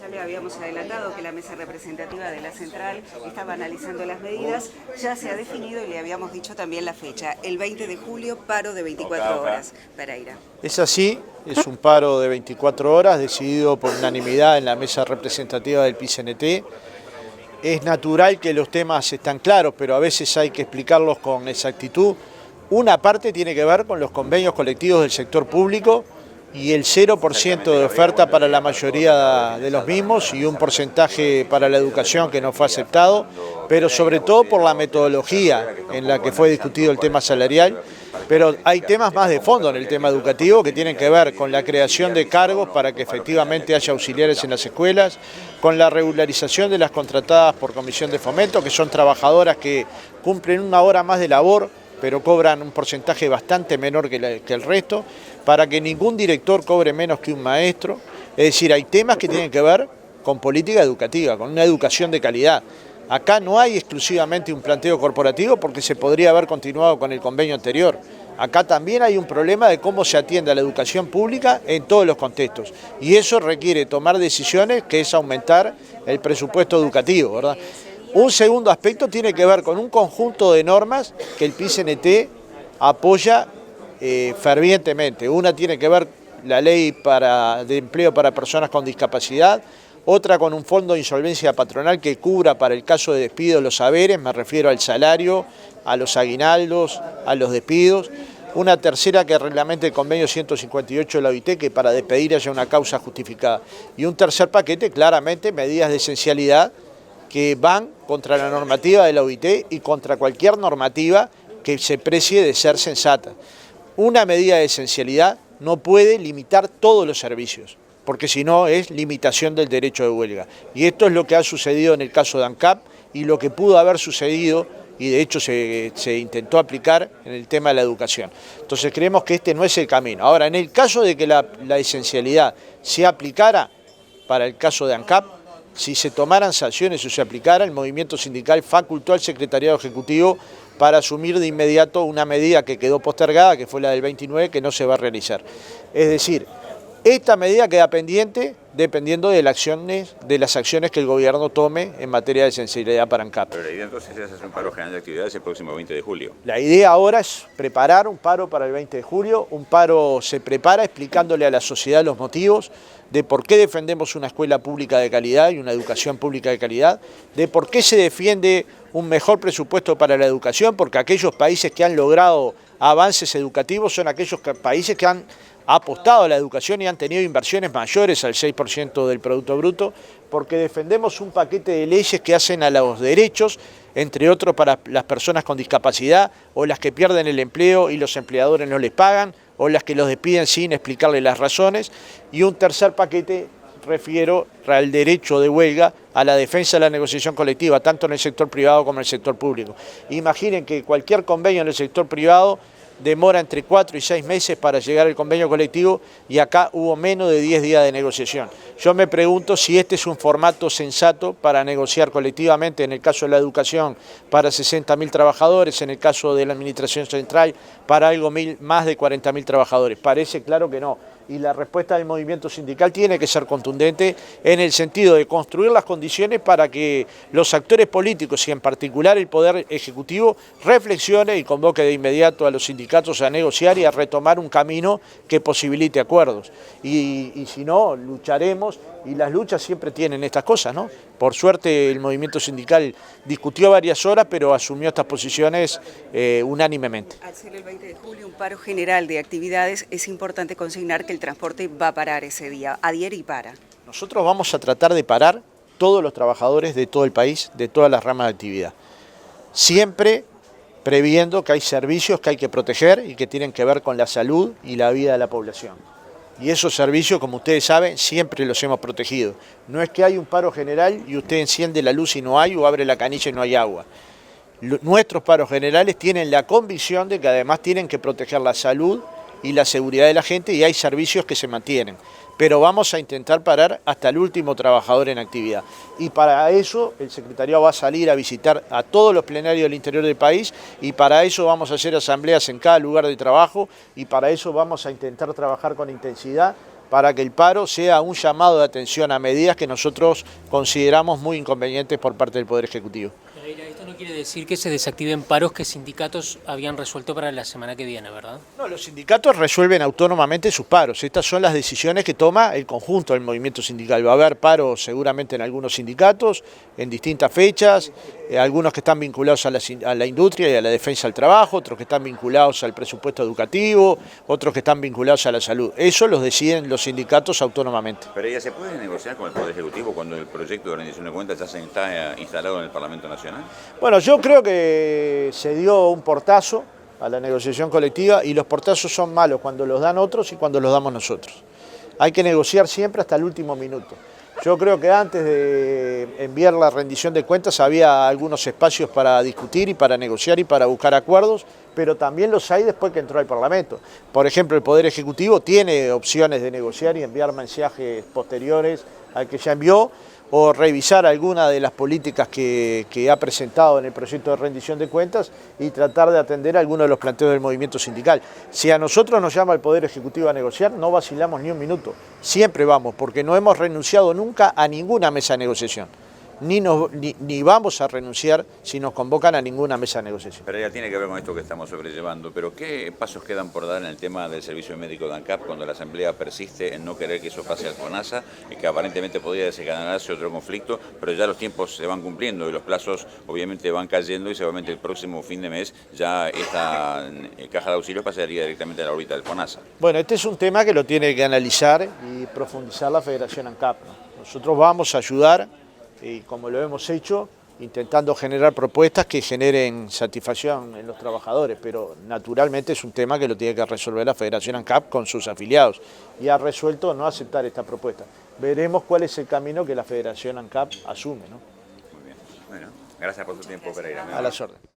Ya le habíamos adelantado que la mesa representativa de la central estaba analizando las medidas, ya se ha definido y le habíamos dicho también la fecha, el 20 de julio, paro de 24 horas, Pereira. Es así, es un paro de 24 horas decidido por unanimidad en la mesa representativa del PICNT. Es natural que los temas están claros, pero a veces hay que explicarlos con exactitud. Una parte tiene que ver con los convenios colectivos del sector público y el 0% de oferta para la mayoría de los mismos y un porcentaje para la educación que no fue aceptado, pero sobre todo por la metodología en la que fue discutido el tema salarial. Pero hay temas más de fondo en el tema educativo que tienen que ver con la creación de cargos para que efectivamente haya auxiliares en las escuelas, con la regularización de las contratadas por comisión de fomento, que son trabajadoras que cumplen una hora más de labor, pero cobran un porcentaje bastante menor que el resto, para que ningún director cobre menos que un maestro. Es decir, hay temas que tienen que ver con política educativa, con una educación de calidad. Acá no hay exclusivamente un planteo corporativo porque se podría haber continuado con el convenio anterior. Acá también hay un problema de cómo se atiende a la educación pública en todos los contextos. Y eso requiere tomar decisiones, que es aumentar el presupuesto educativo, ¿verdad? Un segundo aspecto tiene que ver con un conjunto de normas que el PICNT apoya fervientemente. Una tiene que ver la ley de empleo para personas con discapacidad, otra con un fondo de insolvencia patronal que cubra para el caso de despido los haberes, me refiero al salario, a los aguinaldos, a los despidos. Una tercera que reglamente el convenio 158 de la OIT, que para despedir haya una causa justificada. Y un tercer paquete, claramente, medidas de esencialidad que van contra la normativa de la OIT y contra cualquier normativa que se precie de ser sensata. Una medida de esencialidad no puede limitar todos los servicios, porque si no es limitación del derecho de huelga. Y esto es lo que ha sucedido en el caso de ANCAP y lo que pudo haber sucedido, y de hecho se intentó aplicar en el tema de la educación. Entonces creemos que este no es el camino. Ahora, en el caso de que la esencialidad se aplicara para el caso de ANCAP, si se tomaran sanciones o se aplicara, el movimiento sindical facultó al secretariado ejecutivo para asumir de inmediato una medida que quedó postergada, que fue la del 29, que no se va a realizar. Es decir, esta medida queda pendiente dependiendo de las acciones que el gobierno tome en materia de sensibilidad para ANCAP. Pero la idea entonces es hacer un paro general de actividades el próximo 20 de julio. La idea ahora es preparar un paro para el 20 de julio. Un paro se prepara explicándole a la sociedad los motivos de por qué defendemos una escuela pública de calidad y una educación pública de calidad, de por qué se defiende un mejor presupuesto para la educación, porque aquellos países que han logrado avances educativos son aquellos países que han apostado a la educación y han tenido inversiones mayores al 6% del Producto Bruto, porque defendemos un paquete de leyes que hacen a los derechos, entre otros para las personas con discapacidad, o las que pierden el empleo y los empleadores no les pagan, o las que los despiden sin explicarles las razones, y un tercer paquete refiero al derecho de huelga, a la defensa de la negociación colectiva, tanto en el sector privado como en el sector público. Imaginen que cualquier convenio en el sector privado demora entre 4 y 6 meses para llegar al convenio colectivo y acá hubo menos de 10 días de negociación. Yo me pregunto si este es un formato sensato para negociar colectivamente, en el caso de la educación, para 60.000 trabajadores, en el caso de la administración central, para algo más de 40.000 trabajadores. Parece claro que no. Y la respuesta del movimiento sindical tiene que ser contundente en el sentido de construir las condiciones para que los actores políticos y en particular el Poder Ejecutivo reflexione y convoque de inmediato a los sindicatos a negociar y a retomar un camino que posibilite acuerdos. Y si no, lucharemos, y las luchas siempre tienen estas cosas, ¿no? Por suerte el movimiento sindical discutió varias horas, pero asumió estas posiciones unánimemente. Al ser el 20 de julio un paro general de actividades, es importante consignar que el transporte va a parar ese día, adhiere y para. Nosotros vamos a tratar de parar todos los trabajadores de todo el país, de todas las ramas de actividad, siempre previendo que hay servicios que hay que proteger y que tienen que ver con la salud y la vida de la población. Y esos servicios, como ustedes saben, siempre los hemos protegido. No es que hay un paro general y usted enciende la luz y no hay, o abre la canilla y no hay agua. Nuestros paros generales tienen la convicción de que además tienen que proteger la salud y la seguridad de la gente, y hay servicios que se mantienen. Pero vamos a intentar parar hasta el último trabajador en actividad. Y para eso el secretariado va a salir a visitar a todos los plenarios del interior del país, y para eso vamos a hacer asambleas en cada lugar de trabajo, y para eso vamos a intentar trabajar con intensidad para que el paro sea un llamado de atención a medidas que nosotros consideramos muy inconvenientes por parte del Poder Ejecutivo. Esto no quiere decir que se desactiven paros que sindicatos habían resuelto para la semana que viene, ¿verdad? No, los sindicatos resuelven autónomamente sus paros. Estas son las decisiones que toma el conjunto del movimiento sindical. Va a haber paros seguramente en algunos sindicatos, en distintas fechas, algunos que están vinculados a la industria y a la defensa del trabajo, otros que están vinculados al presupuesto educativo, otros que están vinculados a la salud. Eso los deciden los sindicatos autónomamente. Pero ya se puede negociar con el Poder Ejecutivo cuando el proyecto de rendición de cuentas ya se está instalado en el Parlamento Nacional. Bueno, yo creo que se dio un portazo a la negociación colectiva y los portazos son malos cuando los dan otros y cuando los damos nosotros. Hay que negociar siempre hasta el último minuto. Yo creo que antes de enviar la rendición de cuentas había algunos espacios para discutir y para negociar y para buscar acuerdos, pero también los hay después que entró al Parlamento. Por ejemplo, el Poder Ejecutivo tiene opciones de negociar y enviar mensajes posteriores al que ya envió, o revisar alguna de las políticas que ha presentado en el proyecto de rendición de cuentas y tratar de atender algunos de los planteos del movimiento sindical. Si a nosotros nos llama el Poder Ejecutivo a negociar, no vacilamos ni un minuto, siempre vamos, porque no hemos renunciado nunca a ninguna mesa de negociación. Ni vamos a renunciar si nos convocan a ninguna mesa de negociación. Pero ya tiene que ver con esto que estamos sobrellevando. Pero ¿qué pasos quedan por dar en el tema del servicio médico de ANCAP cuando la Asamblea persiste en no querer que eso pase al FONASA y que aparentemente podría desencadenarse otro conflicto, pero ya los tiempos se van cumpliendo y los plazos obviamente van cayendo y seguramente el próximo fin de mes ya esta caja de auxilios pasaría directamente a la órbita del FONASA? Bueno, este es un tema que lo tiene que analizar y profundizar la Federación ANCAP, ¿no? Nosotros vamos a ayudar, y como lo hemos hecho, intentando generar propuestas que generen satisfacción en los trabajadores, pero naturalmente es un tema que lo tiene que resolver la Federación ANCAP con sus afiliados y ha resuelto no aceptar esta propuesta. Veremos cuál es el camino que la Federación ANCAP asume, ¿no? Muy bien. Bueno, gracias por su tiempo, Pereira. A las órdenes.